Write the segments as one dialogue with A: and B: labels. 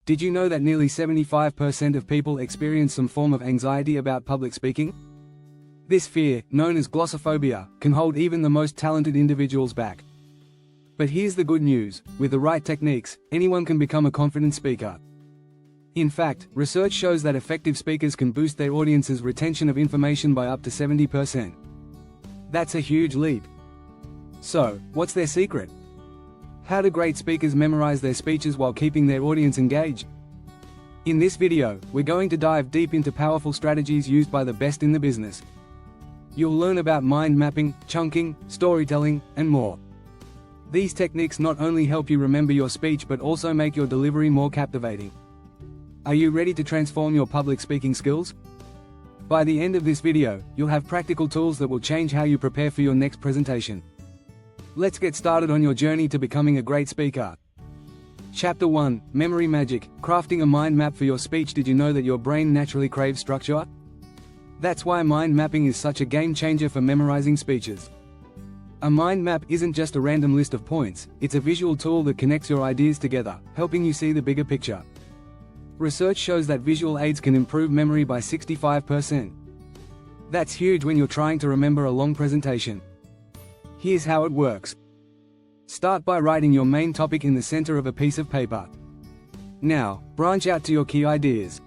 A: Did you know that nearly 75% of people experience some form of anxiety about public speaking? This fear, known as glossophobia, can hold even the most talented individuals back. But here's the good news: with the right techniques, anyone can become a confident speaker. In fact, research shows that effective speakers can boost their audience's retention of information by up to 70%. That's a huge leap. So, what's their secret? How do great speakers memorize their speeches while keeping their audience engaged? In this video, we're going to dive deep into powerful strategies used by the best in the business. You'll learn about mind mapping, chunking, storytelling, and more. These techniques not only help you remember your speech but also make your delivery more captivating. Are you ready to transform your public speaking skills? By the end of this video, you'll have practical tools that will change how you prepare for your next presentation. Let's get started on your journey to becoming a great speaker. Chapter 1: Memory Magic, Crafting a Mind Map for Your Speech. Did you know that your brain naturally craves structure? That's why mind mapping is such a game changer for memorizing speeches. A mind map isn't just a random list of points, it's a visual tool that connects your ideas together, helping you see the bigger picture. Research shows that visual aids can improve memory by 65%. That's huge when you're trying to remember a long presentation. Here's how it works. Start by writing your main topic in the center of a piece of paper. Now, branch out to your key ideas.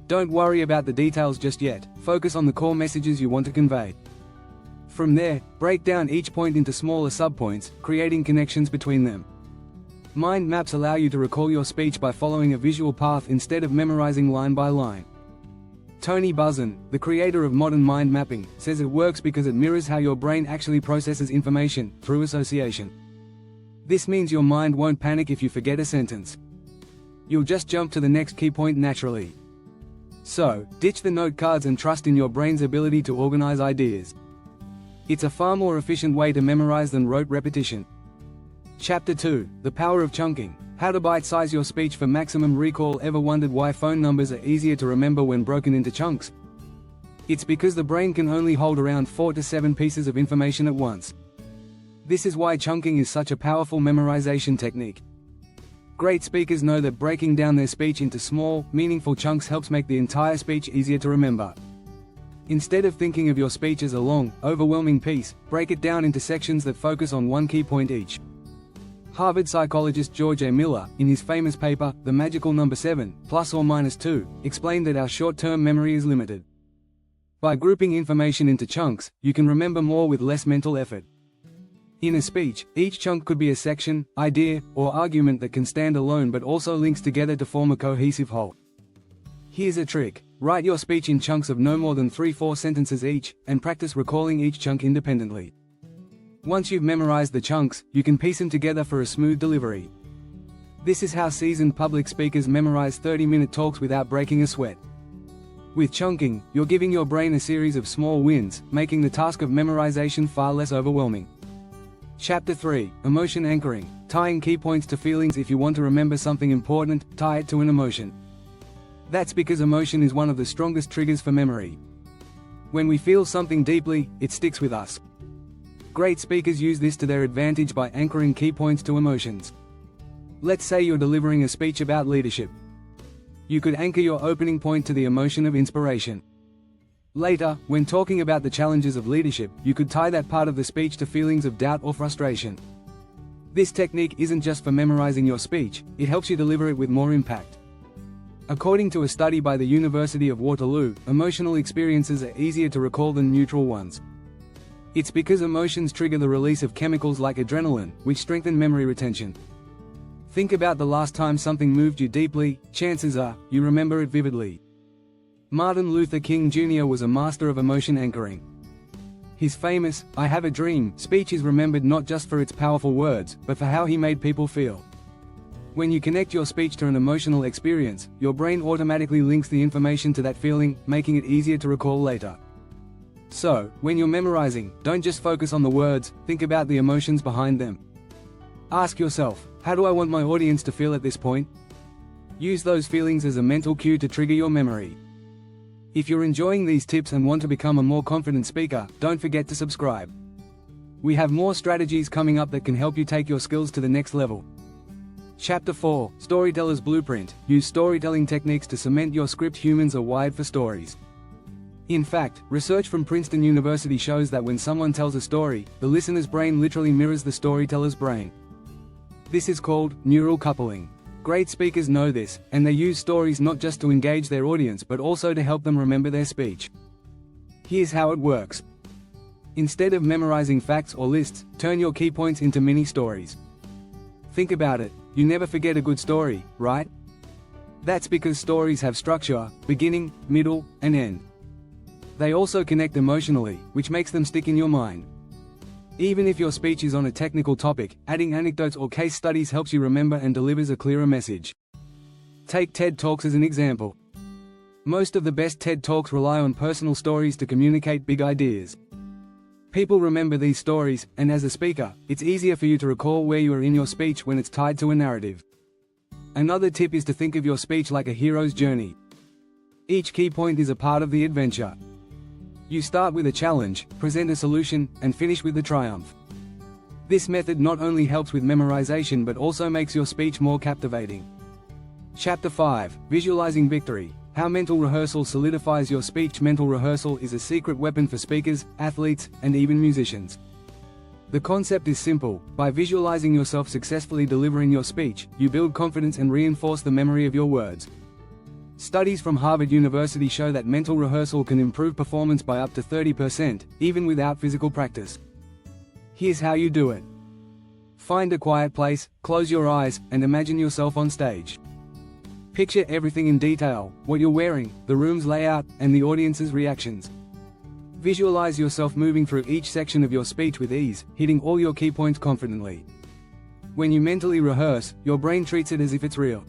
A: Don't worry about the details just yet, focus on the core messages you want to convey. From there, break down each point into smaller subpoints, creating connections between them. Mind maps allow you to recall your speech by following a visual path instead of memorizing line by line. Tony Buzan, the creator of modern mind mapping, says it works because it mirrors how your brain actually processes information, through association. This means your mind won't panic if you forget a sentence. You'll just jump to the next key point naturally. So, ditch the note cards and trust in your brain's ability to organize ideas. It's a far more efficient way to memorize than rote repetition. Chapter 2: The Power of Chunking, How to Bite-Size Your Speech for Maximum Recall. Ever wondered why phone numbers are easier to remember when broken into chunks? It's because the brain can only hold around 4 to 7 pieces of information at once. This is why chunking is such a powerful memorization technique. Great speakers know that breaking down their speech into small, meaningful chunks helps make the entire speech easier to remember. Instead of thinking of your speech as a long, overwhelming piece, break it down into sections that focus on one key point each. Harvard psychologist George A. Miller, in his famous paper, The Magical Number 7, ±2, explained that our short-term memory is limited. By grouping information into chunks, you can remember more with less mental effort. In a speech, each chunk could be a section, idea, or argument that can stand alone but also links together to form a cohesive whole. Here's a trick: write your speech in chunks of no more than 3-4 sentences each, and practice recalling each chunk independently. Once you've memorized the chunks, you can piece them together for a smooth delivery. This is how seasoned public speakers memorize 30-minute talks without breaking a sweat. With chunking, you're giving your brain a series of small wins, making the task of memorization far less overwhelming. Chapter 3: Emotion Anchoring, Tying Key Points to Feelings. If you want to remember something important, tie it to an emotion. That's because emotion is one of the strongest triggers for memory. When we feel something deeply, it sticks with us. Great speakers use this to their advantage by anchoring key points to emotions. Let's say you're delivering a speech about leadership. You could anchor your opening point to the emotion of inspiration. Later, when talking about the challenges of leadership, you could tie that part of the speech to feelings of doubt or frustration. This technique isn't just for memorizing your speech, it helps you deliver it with more impact. According to a study by the University of Waterloo, emotional experiences are easier to recall than neutral ones. It's because emotions trigger the release of chemicals like adrenaline, which strengthen memory retention. Think about the last time something moved you deeply, chances are, you remember it vividly. Martin Luther King Jr. was a master of emotion anchoring. His famous, "I Have a Dream" speech is remembered not just for its powerful words, but for how he made people feel. When you connect your speech to an emotional experience, your brain automatically links the information to that feeling, making it easier to recall later. So, when you're memorizing, don't just focus on the words, think about the emotions behind them. Ask yourself, how do I want my audience to feel at this point? Use those feelings as a mental cue to trigger your memory. If you're enjoying these tips and want to become a more confident speaker, don't forget to subscribe. We have more strategies coming up that can help you take your skills to the next level. Chapter 4, Storyteller's Blueprint. Use storytelling techniques to cement your script. Humans are wired for stories. In fact, research from Princeton University shows that when someone tells a story, the listener's brain literally mirrors the storyteller's brain. This is called neural coupling. Great speakers know this, and they use stories not just to engage their audience but also to help them remember their speech. Here's how it works. Instead of memorizing facts or lists, turn your key points into mini stories. Think about it, you never forget a good story, right? That's because stories have structure, beginning, middle, and end. They also connect emotionally, which makes them stick in your mind. Even if your speech is on a technical topic, adding anecdotes or case studies helps you remember and delivers a clearer message. Take TED Talks as an example. Most of the best TED Talks rely on personal stories to communicate big ideas. People remember these stories, and as a speaker, it's easier for you to recall where you are in your speech when it's tied to a narrative. Another tip is to think of your speech like a hero's journey. Each key point is a part of the adventure. You start with a challenge, present a solution, and finish with the triumph. This method not only helps with memorization but also makes your speech more captivating. Chapter 5, Visualizing Victory. How mental rehearsal solidifies your speech. Mental rehearsal is a secret weapon for speakers, athletes, and even musicians. The concept is simple. By visualizing yourself successfully delivering your speech, you build confidence and reinforce the memory of your words. Studies from Harvard University show that mental rehearsal can improve performance by up to 30%, even without physical practice. Here's how you do it. Find a quiet place, close your eyes, and imagine yourself on stage. Picture everything in detail, what you're wearing, the room's layout, and the audience's reactions. Visualize yourself moving through each section of your speech with ease, hitting all your key points confidently. When you mentally rehearse, your brain treats it as if it's real.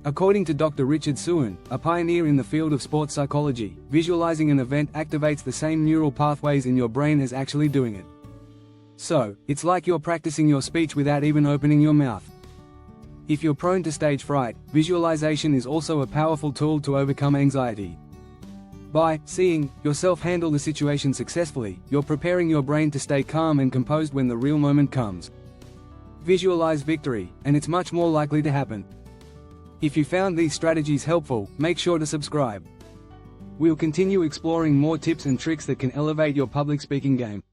A: According to Dr. Richard Suin, a pioneer in the field of sports psychology, visualizing an event activates the same neural pathways in your brain as actually doing it. So, it's like you're practicing your speech without even opening your mouth. If you're prone to stage fright, visualization is also a powerful tool to overcome anxiety. By seeing yourself handle the situation successfully, you're preparing your brain to stay calm and composed when the real moment comes. Visualize victory, and it's much more likely to happen. If you found these strategies helpful, make sure to subscribe. We'll continue exploring more tips and tricks that can elevate your public speaking game.